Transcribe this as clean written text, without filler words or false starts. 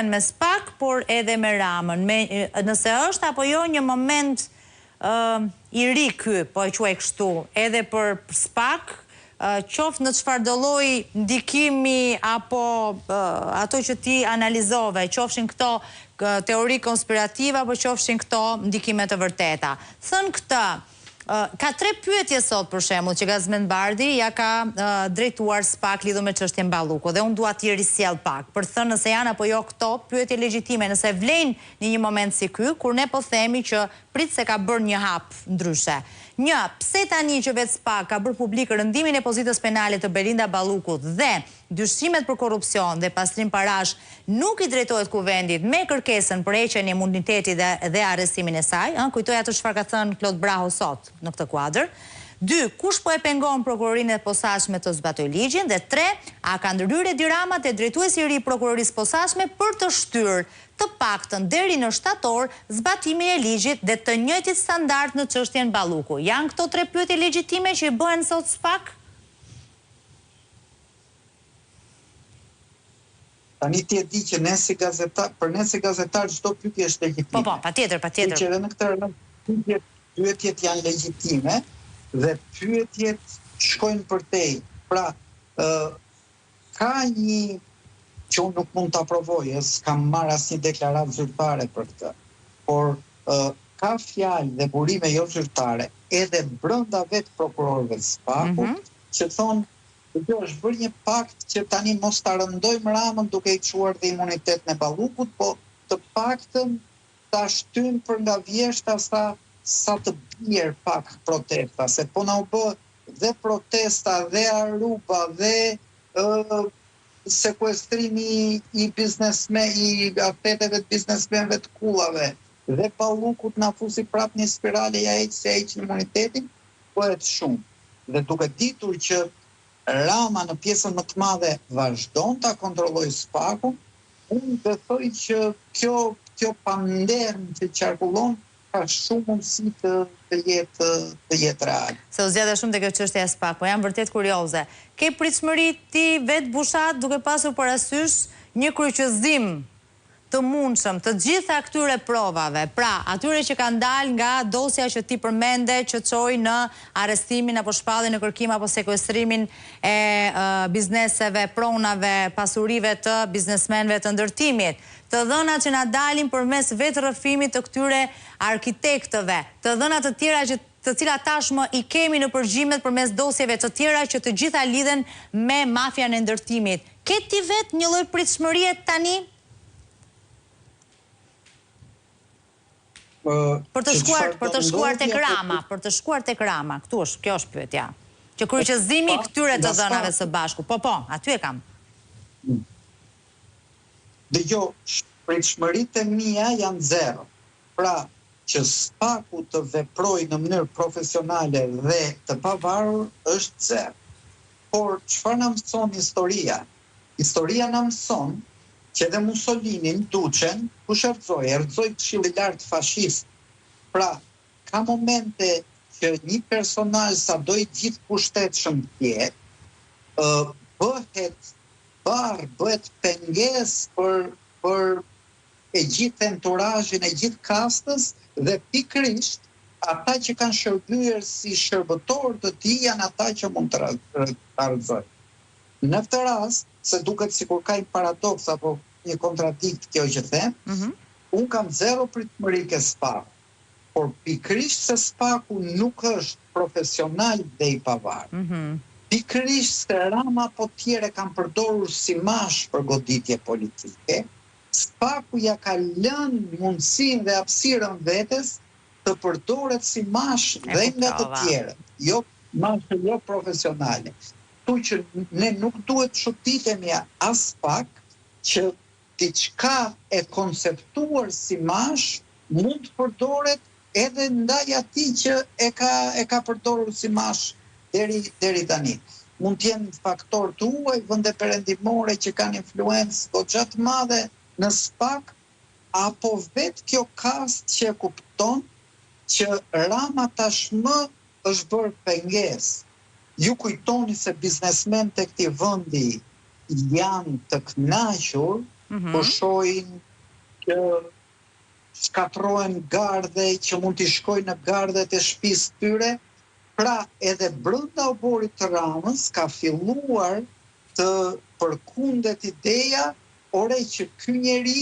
me SPAK, por edhe me Ramën. Nëse është apo jo një moment i ri ky, po e quaj kështu, edhe për SPAK, qoftë në çfarë do lloji ndikimi apo ato që ti analizove, qofshin këto teori konspirative apo qofshin këto ndikime të vërteta. Thënë këtë, ka 3 pyetje sot për shembull që Gazmend Bardhi ja ka drejtuar SPAK lidhur me çështjen Balluku dhe unë dua t'i risjell pak për thënë nëse janë apo jo këto pyetje legjitime, nëse vlen në një moment si ky kur ne po themi që prit se ka bërë një hap ndryshe. Pse tani që vetë SPAK ka bërë publik rëndimin e pozitës penale të Belinda Ballukut dhe dyshimet për korrupsion dhe pastrim parash nuk i drejtohet kuvendit me kërkesën për heqjen e imunitetit dhe arrestimin e saj, kujtoj atë çfarë ka thënë Klod Braho sot në këtë kuadër. 2. Kush po e pengon prokurorinë e posaçme të zbatoj ligjin? Dhe 3. A ka ndryrë Edi Rama te drejtuesi i ri i prokurorisë posaçme për të shtyrë të paktën deri në shtator zbatimin e ligjit dhe të njëjtit standard në çështjen Balluku? Janë këto 3 pyetje legjitime që i bëhen sot SPAK? Tani ti e di që për ne si gazetar çdo pyetje është legjitime. Po, patjetër. Që edhe në këtë rast pyetjet janë legjitime dhe pyetjet shkojnë përtej. Pra, ka një që unë nuk mund të aprovoj, s'kam marrë asnjë deklaratë zyrtare për këtë, por ka fjalë dhe burime jo zyrtare edhe brenda vetë prokurorëve të SPAK-ut që thonë kjo është bërë një pakt që tani mos ta rëndojmë Ramën duke i çuar dhe imunitetin e Ballukut, po të paktën ta shtym për nga vjeshta sa të bjerë pak protesta, se po na u bë dhe protesta dhe Aruba dhe sekuestrimi i afeteve të biznesmenëve të kullave dhe Ballukut na fusi prap një spirale ja heq imunitetin, bëhet shumë. Dhe duke ditur që Rama në pjesën më të madhe vazhdon ta kontrollojë SPAK-un, unë besoj që kjo panderm që qarkullon ka shumë mundësi të jetë real. Se u zgjidha shumë te kjo çështja e SPAK, po jam vërtet kurioze. Ke pritshmëri ti vet Bushat duke pasur parasysh një kryqëzim të mundshëm të gjitha këtyre provave, pra atyre që kanë dalë nga dosja që ti përmende që çoi në arrestimin apo shpalljen në kërkim apo sekuestrimin e bizneseve, pronave, pasurive të biznesmenëve të ndërtimit, të dhënat që na dalin përmes vetë rrëfimit të këtyre arkitektëve, të dhënat të tjera të cilat tashmë i kemi në përgjimet përmes dosjeve të tjera që të gjitha lidhen me mafian e ndërtimit. Ke ti vetë një lloj pritshmërie tani? Për të shkuar tek Rama, kjo është pyetja. Që kryqëzimi këtyre të dhënave së bashku. Po, aty e kam. Dëgjoj, pritshmëritë e mia janë 0. Pra, që SPAK-u të veprojë në mënyrë profesionale dhe të pavarur është 0. Por çfarë na mëson historia? Historia na mëson që edhe Mussolini në Duçen, kush erëzoi Këshilli i Lartë fashist. Pra, ka momente që një personazh sado i gjithë pushtetshëm të jetë, bëhet pengesë për e gjithë enturazhin e gjithë kastës dhe pikërisht ata që kanë shërbyer si shërbëtor të tij janë ata që mund të argëzojnë. Në këtë rast, se duket sikur ka një paradoks apo një kontradikt kjo që them, unë kam 0 pritshmëri ke SPAK, por pikërisht se SPAK-u nuk është profesional dhe i pavarur. Pikërisht se Rama po tjerë kanë përdorur si mash për goditje politike, SPAK-u ja ka lënë mundësinë dhe hapësirën vetes të përdoret si mash dhe nga të tjerët, jo mash jo profesionale. Që ne nuk duhet çuditemi as pak që diçka e konceptuar si mash mund të përdoret edhe ndaj atij që e ka përdorur si mash deri tani. Mund të jenë faktorë të huaj, vende perëndimore që kanë influencë goxha të madhe në SPAK, apo vetë kjo kast që kupton që Rama tashmë është bërë pengesë. Ju kujtoni se biznesmen të këtij vendi janë të kënaqur po shohin që shkatrohen garde që mund t'i shkojnë në gardet e shtëpisë tyre. Pra edhe brenda oborit të Ramës ka filluar të përkundet ideja, ore që ky njeri